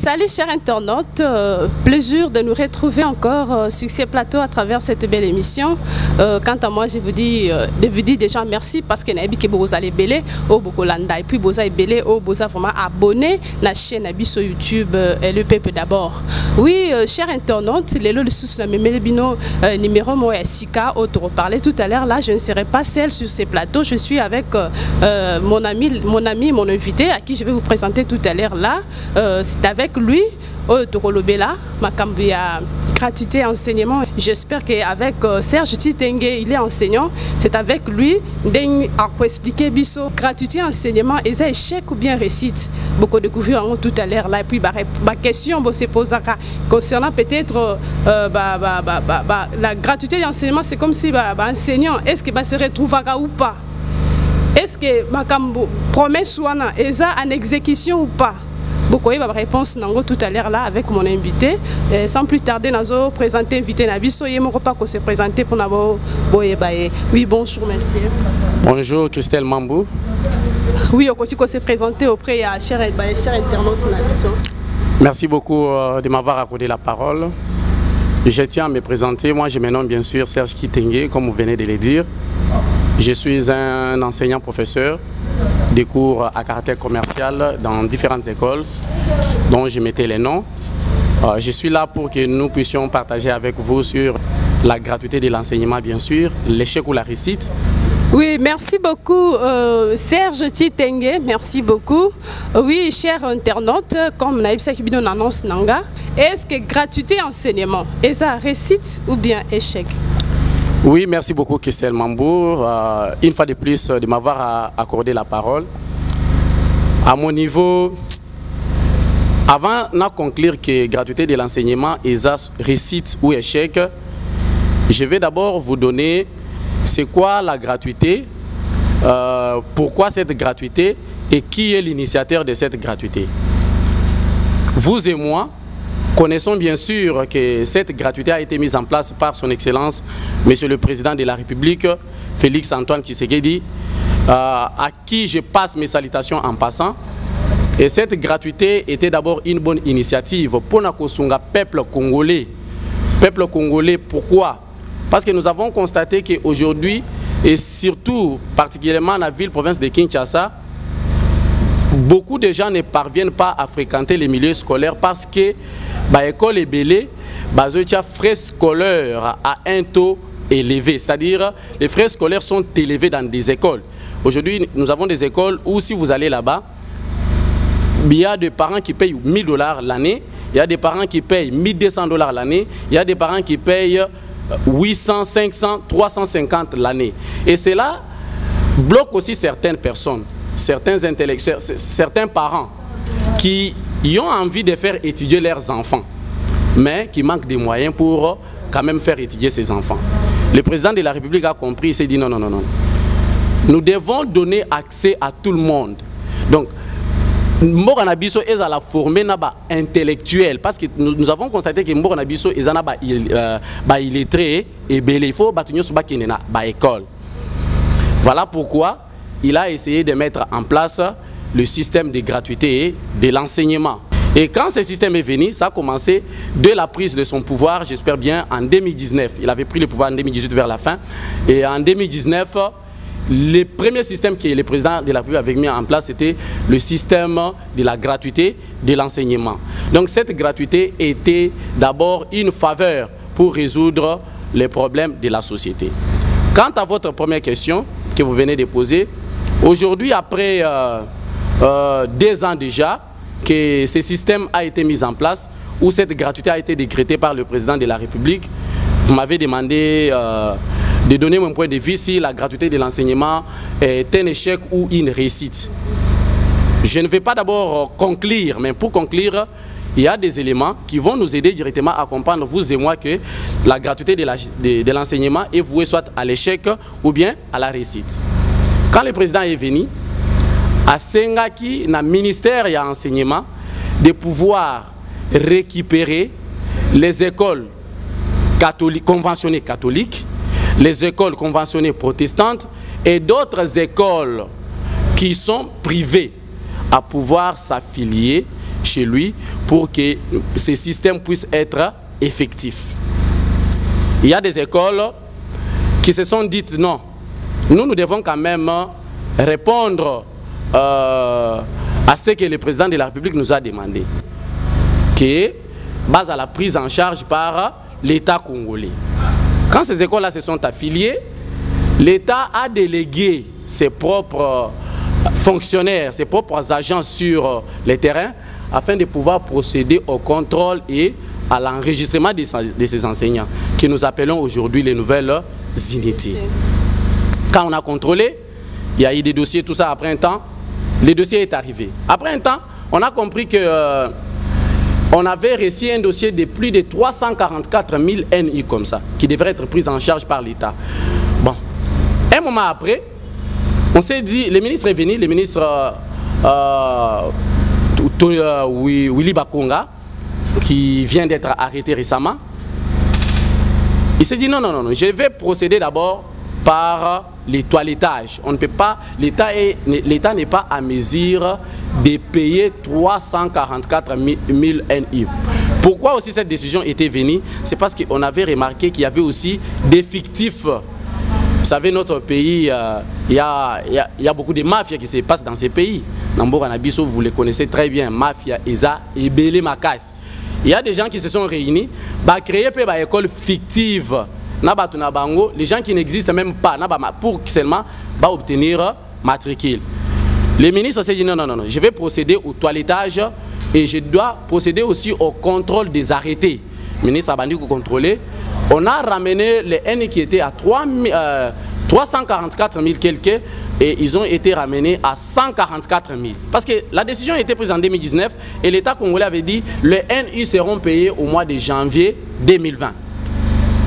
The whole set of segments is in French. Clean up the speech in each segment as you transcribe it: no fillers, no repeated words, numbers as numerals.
Salut chers internautes, plaisir de nous retrouver encore sur ces plateaux à travers cette belle émission. Quant à moi, je vous dis déjà merci parce que vous allez belé au Bokolanda et puis vous allez belé au vous vraiment abonné à la chaîne sur YouTube et le peuple d'abord. Oui, chers internautes, les lots de sous la bino numéro moi Sika autre parler tout à l'heure. Là, je ne serai pas seule sur ces plateaux. Je suis avec mon invité à qui je vais vous présenter tout à l'heure là. C'est avec lui, Torolobela, Makambia, gratuité enseignement. J'espère qu'avec Serge Titengue, il est enseignant. C'est avec lui, à quoi expliquer Bisso, gratuité enseignement, et ça échec ou bien récite. Beaucoup de découvrir tout à l'heure là. Et puis, ma question se pose concernant peut-être la gratuité d'enseignement, c'est comme si enseignant, est-ce que se retrouvera ou pas? Est-ce que Makambo promet soit en exécution ou pas? Beaucoup de réponses tout à l'heure là avec mon invité. Sans plus tarder, nous allons présenter l'invité Nabiso. Il ne pas qu'on se présente pour nous. Oui, bonjour, merci. Bonjour, Christelle Mambou. Oui, on continue de se présenter auprès de chers internautes Nabiso. Merci beaucoup de m'avoir accordé la parole. Je tiens à me présenter. Moi, je me nomme bien sûr Serge Titengue, comme vous venez de le dire. Je suis un enseignant-professeur des cours à caractère commercial dans différentes écoles dont je mettais les noms. Je suis là pour que nous puissions partager avec vous sur la gratuité de l'enseignement, bien sûr, l'échec ou la réussite. Oui, merci beaucoup Serge Titengue, merci beaucoup. Oui, chers internautes, comme Naïbsa Kibino annonce Nanga, est-ce que gratuité enseignement, est-ce ça réussite ou bien échec? Oui, merci beaucoup Christelle Mambour. Une fois de plus de m'avoir accordé la parole. À mon niveau, avant de conclure que gratuité de l'enseignement est réussite ou échec, je vais d'abord vous donner c'est quoi la gratuité, pourquoi cette gratuité et qui est l'initiateur de cette gratuité. Vous et moi, connaissons bien sûr que cette gratuité a été mise en place par son Excellence, Monsieur le Président de la République, Félix Antoine Tshisekedi, à qui je passe mes salutations en passant. Et cette gratuité était d'abord une bonne initiative pour le peuple congolais. Peuple congolais, pourquoi? Parce que nous avons constaté qu'aujourd'hui, et surtout particulièrement dans la ville-province de Kinshasa, beaucoup de gens ne parviennent pas à fréquenter les milieux scolaires parce que l'école est belée, les frais scolaires à un taux élevé. C'est-à-dire les frais scolaires sont élevés dans des écoles. Aujourd'hui, nous avons des écoles où si vous allez là-bas, il y a des parents qui payent 1 000 $ l'année, il y a des parents qui payent 1 200 $ l'année, il y a des parents qui payent 800, 500, 350 l'année. Et cela bloque aussi certaines personnes. Certains intellectuels, certains parents qui ont envie de faire étudier leurs enfants, mais qui manquent des moyens pour quand même faire étudier ces enfants. Le président de la République a compris, il s'est dit non, non, non, non. Nous devons donner accès à tout le monde. Donc, Mbokanabiso est à la formée intellectuelle parce que nous avons constaté que Mbokanabiso est illettré et belé. Il faut bâtir une école. Voilà pourquoi il a essayé de mettre en place le système de gratuité et de l'enseignement. Et quand ce système est venu, ça a commencé de la prise de son pouvoir, j'espère bien, en 2019. Il avait pris le pouvoir en 2018 vers la fin. Et en 2019, le premier système que le président de la République avait mis en place, c'était le système de la gratuité de l'enseignement. Donc cette gratuité était d'abord une faveur pour résoudre les problèmes de la société. Quant à votre première question que vous venez de poser, aujourd'hui, après 2 ans déjà que ce système a été mis en place, où cette gratuité a été décrétée par le président de la République, vous m'avez demandé de donner mon point de vue si la gratuité de l'enseignement est un échec ou une réussite. Je ne vais pas d'abord conclure, mais pour conclure, il y a des éléments qui vont nous aider directement à comprendre, vous et moi, que la gratuité de l'enseignement est vouée soit à l'échec ou bien à la réussite. Quand le président est venu, à Sengaki, dans le ministère de l'enseignement, de pouvoir récupérer les écoles catholiques, conventionnées catholiques, les écoles conventionnées protestantes et d'autres écoles qui sont privées à pouvoir s'affilier chez lui pour que ces systèmes puissent être effectifs. Il y a des écoles qui se sont dites non, nous devons quand même répondre à ce que le président de la République nous a demandé, qui est base à la prise en charge par l'État congolais. Quand ces écoles-là se sont affiliées, l'État a délégué ses propres fonctionnaires, ses propres agents sur les terrains afin de pouvoir procéder au contrôle et à l'enregistrement de ces enseignants, que nous appelons aujourd'hui les nouvelles unités. Quand on a contrôlé, il y a eu des dossiers, tout ça, après un temps, le dossier est arrivé. Après un temps, on a compris que on avait reçu un dossier de plus de 344 000 NI comme ça, qui devrait être pris en charge par l'État. Bon, un moment après, on s'est dit, le ministre est venu, le ministre Willy Bakonga, qui vient d'être arrêté récemment. Il s'est dit non, non, non, je vais procéder d'abord par les toilettages. On ne peut pas, l'État n'est pas à mesure de payer 344 000 NI. Pourquoi aussi cette décision était venue? C'est parce qu'on avait remarqué qu'il y avait aussi des fictifs. Vous savez, notre pays, il y a beaucoup de mafias qui se passent dans ces pays. Nambour Anabiso, vous les connaissez très bien. Mafia, Eza et Belé Makas. Il y a des gens qui se sont réunis, créer une école fictive. Les gens qui n'existent même pas, pour seulement obtenir matricule. Le ministre s'est dit non, non, non, je vais procéder au toilettage et je dois procéder aussi au contrôle des arrêtés. Le ministre a bandit contrôler. On a ramené les N qui étaient à 344 000 quelques et ils ont été ramenés à 144 000. Parce que la décision a été prise en 2019 et l'État congolais avait dit que les NU seront payés au mois de janvier 2020.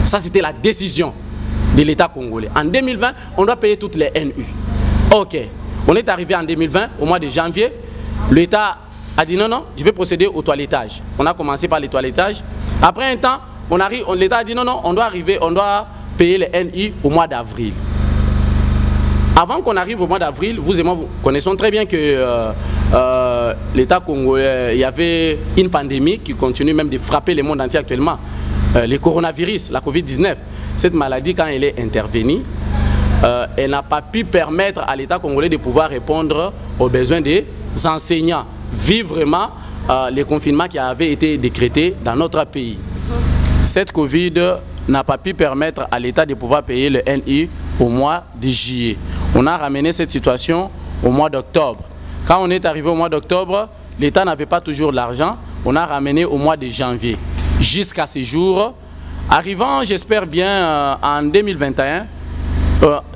Ça, c'était la décision de l'État congolais. En 2020, on doit payer toutes les NU. Ok. On est arrivé en 2020, au mois de janvier. L'État a dit non, non, je vais procéder au toilettage. On a commencé par les toilettages. Après un temps, l'État a dit non, non, on doit payer les NI au mois d'avril. Avant qu'on arrive au mois d'avril, vous et moi, vous connaissons très bien que l'État congolais, il y avait une pandémie qui continue même de frapper le monde entier actuellement. Le coronavirus, la Covid-19, cette maladie, quand elle est intervenue, elle n'a pas pu permettre à l'État congolais de pouvoir répondre aux besoins des enseignants, vu vraiment les confinements qui avaient été décrétés dans notre pays. Cette Covid n'a pas pu permettre à l'État de pouvoir payer le NI au mois de juillet. On a ramené cette situation au mois d'octobre. Quand on est arrivé au mois d'octobre, l'État n'avait pas toujours l'argent. On a ramené au mois de janvier. Jusqu'à ce jour, arrivant, j'espère bien, en 2021,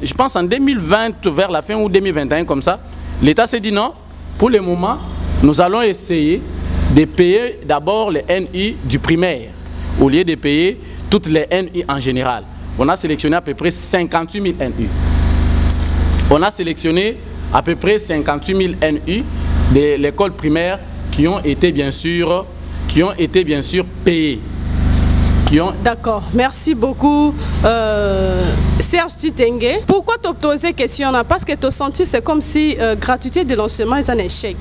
je pense en 2020, vers la fin ou 2021 comme ça, l'État s'est dit non, pour le moment, nous allons essayer de payer d'abord les NI du primaire, au lieu de payer toutes les NI en général. On a sélectionné à peu près 58 000 NI. On a sélectionné à peu près 58 000 NI de l'école primaire qui ont été bien sûr payés. D'accord, merci beaucoup Serge Titengue. Pourquoi tu as posé cette question? Parce que tu as senti c'est comme si gratuité de l'enseignement est un échec.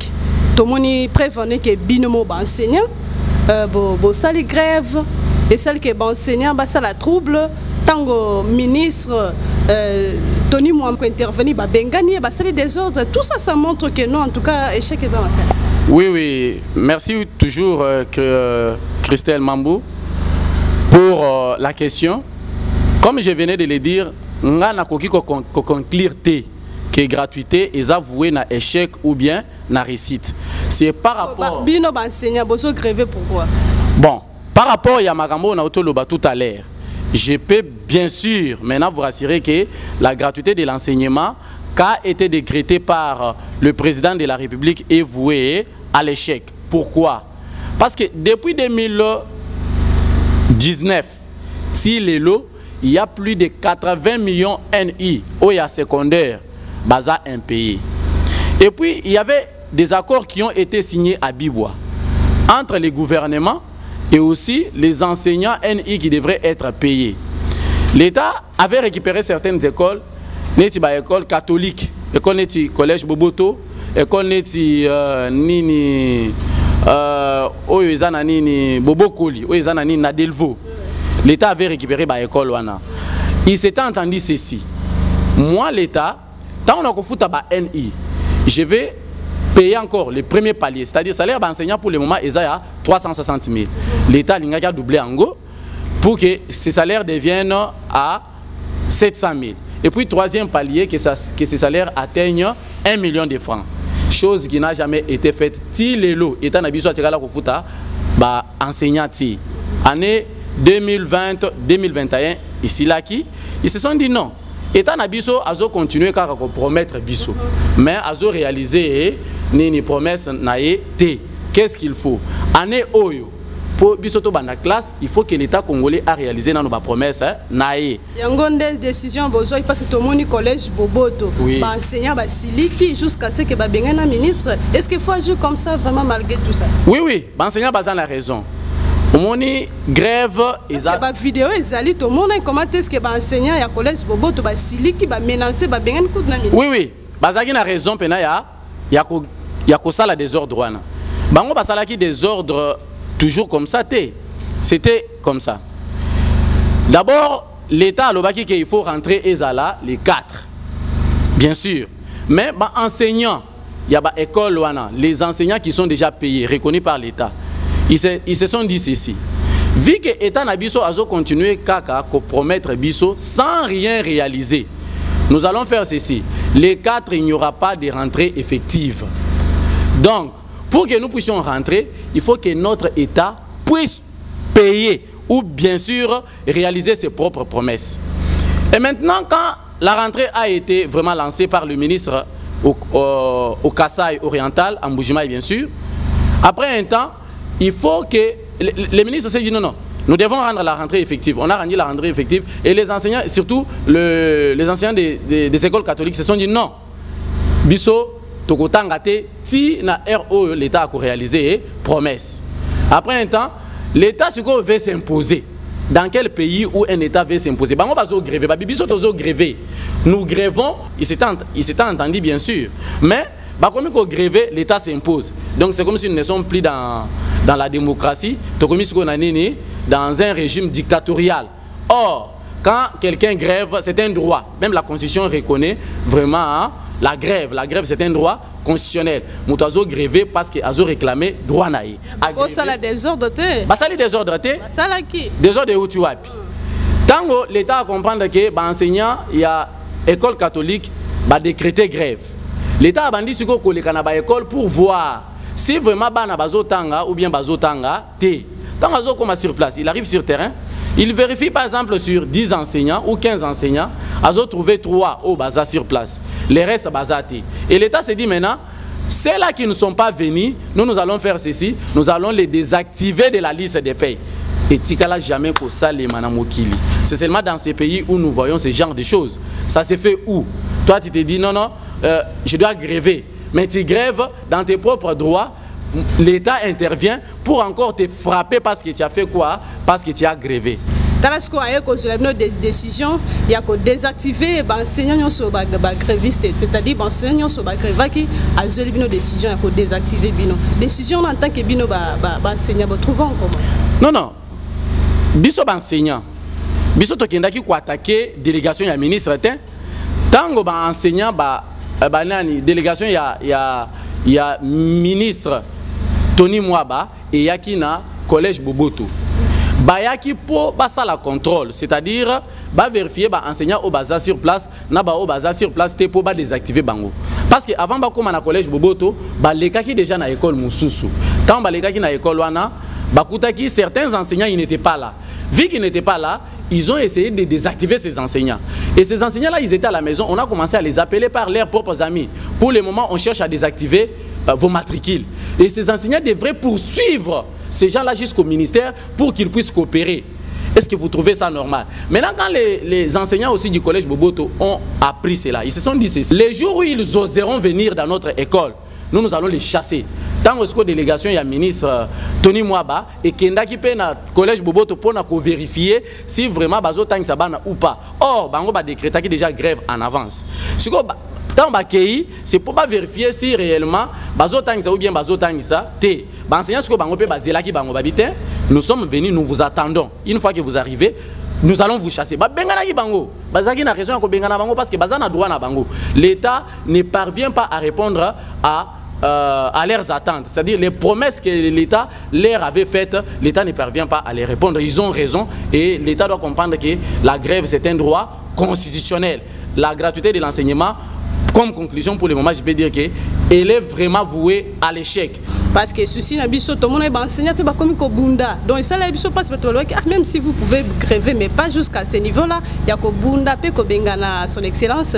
Tout le monde prévenait que binomo enseignant, ça les grèves, et celle qui est enseignant, ça la trouble. Tant que ministre Tony Mouamko intervenu, Bengani, ça les désordres, tout ça, ça montre que non, en tout cas, échec est dans la classe. Oui, oui. Merci toujours, Christelle Mambou, pour la question. Comme je venais de le dire, on a conclure que gratuité est avouée na échec ou bien na réussite. C'est par rapport... Pourquoi? Bon, par rapport à Yamagambo, on a tout à l'heure. Je peux bien sûr maintenant vous rassurer que la gratuité de l'enseignement qui a été décrétée par le président de la République est vouée à l'échec. Pourquoi? Parce que depuis 2019, si les lots, il y a plus de 80 millions NI au secondaire, baza impayé. Et puis, il y avait des accords qui ont été signés à Bibois entre les gouvernements et aussi les enseignants NI qui devraient être payés. L'État avait récupéré certaines écoles, écoles catholiques, école collège Boboto, école oyo eza na nini Bobokoli, oyo eza na nini na Delvaux. L'État avait récupéré ba école wana. Il s'était entendu ceci. Moi l'État, tant on a kofuta ba NI, je vais payer encore les premiers paliers, c'est-à-dire salaire d'enseignant pour le moment est à 360 000. L'État a doublé en go pour que ces salaires deviennent à 700 000. Et puis troisième palier, que ces salaires atteignent 1 million de francs. Chose qui n'a jamais été faite. Si les lots étant habitués à tirer la enseignant année 2020-2021 ici là qui ils se sont dit non. Étant habitués à continuer à promettre biso, mais à réaliser ni promesse naïe té. Qu'est-ce qu'il faut? Année oyo. Pour bisoto bana classe, il faut que l'État congolais a réalisé dans nos promesses naïe. Il y a des décisions besoin il passe au moni collège Boboto. Oui. Enseignant siliki jusqu'à ce que un ministre. Est-ce qu'il faut agir comme ça vraiment malgré tout ça? Oui oui, enseignant bazan la raison. Moni grève eza ba vidéo ezali tout le monde comment est-ce que enseignant ya collège Boboto siliki menacer bengen coup na ministre. Oui oui, bazaki na raison pena ya ko sala désordre wana. Bango basala ki désordre toujours comme ça, c'était comme ça. D'abord, l'État a dit qu'il faut rentrer Ezala les 4. Bien sûr. Mais enseignants, il y a des écoles, les enseignants qui sont déjà payés, reconnus par l'État, ils se sont dit ceci. Vu que l'État n'a pas continué à promettre Bisso sans rien réaliser, nous allons faire ceci. Les 4, il n'y aura pas de rentrée effective. Donc, pour que nous puissions rentrer, il faut que notre État puisse payer ou bien sûr réaliser ses propres promesses. Et maintenant, quand la rentrée a été vraiment lancée par le ministre au Kasaï oriental, en Mbujimaï bien sûr, après un temps, il faut que le ministre s'est dit non, non, nous devons rendre la rentrée effective. On a rendu la rentrée effective et les enseignants, surtout les enseignants des écoles catholiques se sont dit non. Bisso, si l'État a réalisé promesse. Après un temps, l'État veut s'imposer. Dans quel pays où un État veut s'imposer? Nous grévons, il s'était entendu bien sûr, mais comme on gréve, l'État s'impose. Donc c'est comme si nous ne sommes plus dans la démocratie, dans un régime dictatorial. Or, quand quelqu'un grève, c'est un droit. Même la Constitution reconnaît vraiment hein, la grève. La grève, c'est un droit constitutionnel. Nous avons grévé parce qu'ils ont réclamé droit naï. Ça a désordre. Ça a désordre. Ça a qui? Désordre où tu vas. Tant que l'État a compris que l'enseignant, il y a école catholique, va décréter grève. L'État a dit que les école pour voir si vraiment bana bazotanga ou bien bazotanga té. Tant que sur place, il arrive sur terrain. Il vérifie par exemple sur 10 enseignants ou 15 enseignants, ils ont trouvé 3 au bazar sur place. Les restes bazati. Et l'État se dit maintenant, ceux-là qui ne sont pas venus, nous allons faire ceci, nous allons les désactiver de la liste des pays. Et Tikala jamais que ça les manamokili. C'est seulement dans ces pays où nous voyons ce genre de choses. Ça se fait où? Toi tu te dis non, non, je dois gréver. Mais tu grèves dans tes propres droits. L'État intervient pour encore te frapper parce que tu as fait quoi? Parce que tu as grévé. Dans des décisions, il y a que désactiver les enseignants sur les grévistes, c'est-à-dire les enseignants sur les grévistes qui ont des décisions, il y a que désactiver les décisions en tant que les enseignants. Trouvons comment? Non, non. Les enseignants, les enseignants qui ont attaqué la délégation du ministre, tant que les enseignants, la délégation, il y a ministre Tony Mwaba et Yakina collège Boboto. Bayaki pour la contrôle, c'est-à-dire vérifier les enseignants au bazar sur place, au bazar sur place pour désactiver bango. Parce que avant comme na collège Boboto, les gens qui déjà na école Moussousou. Quand les gens qui na école wana, certains enseignants ils n'étaient pas là. Vu qu'ils n'étaient pas là, ils ont essayé de désactiver ces enseignants. Et ces enseignants-là, ils étaient à la maison. On a commencé à les appeler par leurs propres amis. Pour le moment, on cherche à désactiver vos matricules. Et ces enseignants devraient poursuivre ces gens-là jusqu'au ministère pour qu'ils puissent coopérer. Est-ce que vous trouvez ça normal? Maintenant, quand les enseignants aussi du collège Boboto ont appris cela, ils se sont dit ceci. Les jours où ils oseront venir dans notre école, nous allons les chasser. Tant que la délégation, il y a le ministre Tony Mwaba et Kenda qui paye dans le collège Boboto pour vérifier si vraiment Bazo Tang Sabana ou pas. Or, Bango va décréter déjà grève en avance. Tant que c'est pour pas vérifier si réellement bazotangisa ou bien bazotangisa té enseignant ce que bango pe bazela ki bango babité. Nous sommes venus, nous vous attendons. Une fois que vous arrivez, nous allons vous chasser. Ba bengana ki bango bazaki na raison ko bengana bango parce que bazana droit na bango. L'État ne parvient pas à répondre à leurs attentes, c'est-à-dire les promesses que l'État leur avait faites, l'État ne parvient pas à les répondre. Ils ont raison et l'État doit comprendre que la grève c'est un droit constitutionnel. La gratuité de l'enseignement, comme conclusion pour le moment, je peux dire qu'elle est vraiment vouée à l'échec. Parce que ceci n'a biso tout le monde est enseignant puis comme Kobunda. Donc ça là biso passe même si vous pouvez gréver mais pas jusqu'à ce niveau-là, il y a Kobunda pe Kobengana son excellence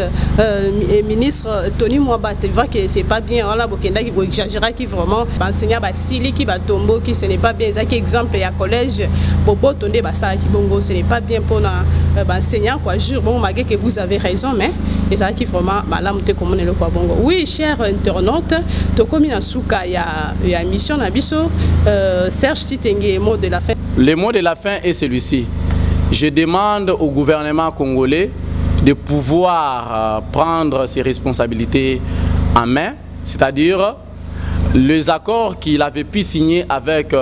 ministre Tony Mwaba, tu vois que c'est pas bien voilà Bokenda qui exagérer qui vraiment enseignant ba sili qui ba tombo qui ce n'est pas bien. Ça exemple il y a collège Bobo Tondé ba sala qui bongo ce n'est pas bien pour enseignant quoi. Jure bon malgré que vous avez raison mais et ça qui vraiment malam te comme le quoi bongo. Oui, chers internautes, to comme na souka il y a une mission Nabiso, Serge Titengue, mot de la fin. Le mot de la fin est celui-ci. Je demande au gouvernement congolais de pouvoir prendre ses responsabilités en main, c'est-à-dire les accords qu'il avait pu signer avec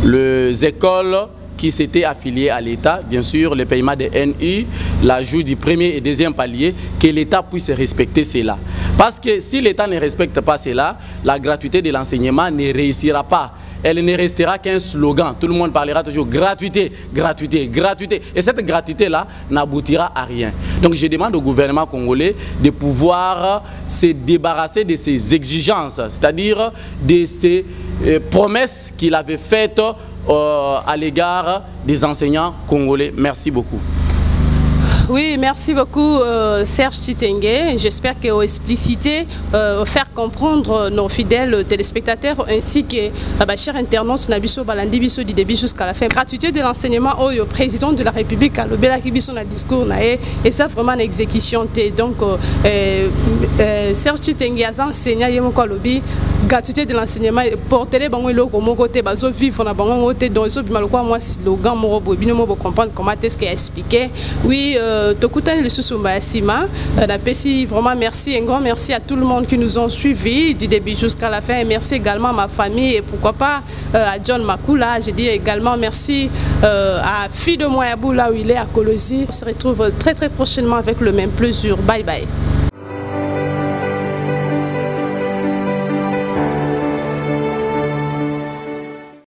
les écoles qui s'étaient affiliées à l'État, bien sûr, le paiement des NU, l'ajout du premier et deuxième palier, que l'État puisse respecter cela. Parce que si l'État ne respecte pas cela, la gratuité de l'enseignement ne réussira pas. Elle ne restera qu'un slogan. Tout le monde parlera toujours gratuité, gratuité, gratuité. Et cette gratuité-là n'aboutira à rien. Donc je demande au gouvernement congolais de pouvoir se débarrasser de ces exigences, c'est-à-dire de ces promesses qu'il avait faites à l'égard des enseignants congolais. Merci beaucoup. Oui, merci beaucoup Serge Titengue. J'espère que vous explicité, faire comprendre nos fidèles téléspectateurs ainsi que chers internautes Nabiso Balandi Biso du début jusqu'à la fin. Gratuité de l'enseignement au président de la République à l'Obela qui biso na discours nae et ça vraiment une exécution donc Serge Titengue a enseigné yemoko lobi gratuité de l'enseignement porter les bango eloko moko te bazo vivre na bango ngote donc eso bima lokwa moi slogan moko bobino mo comprendre comment est-ce qu'il a expliqué. Oui, Tokutani le Susumba Sima, vraiment merci, un grand merci à tout le monde qui nous ont suivis du début jusqu'à la fin. Et merci également à ma famille et pourquoi pas à John Makula. Je dis également merci à Fille de Moyabou là où il est à Colosi. On se retrouve très prochainement avec le même plaisir. Bye bye.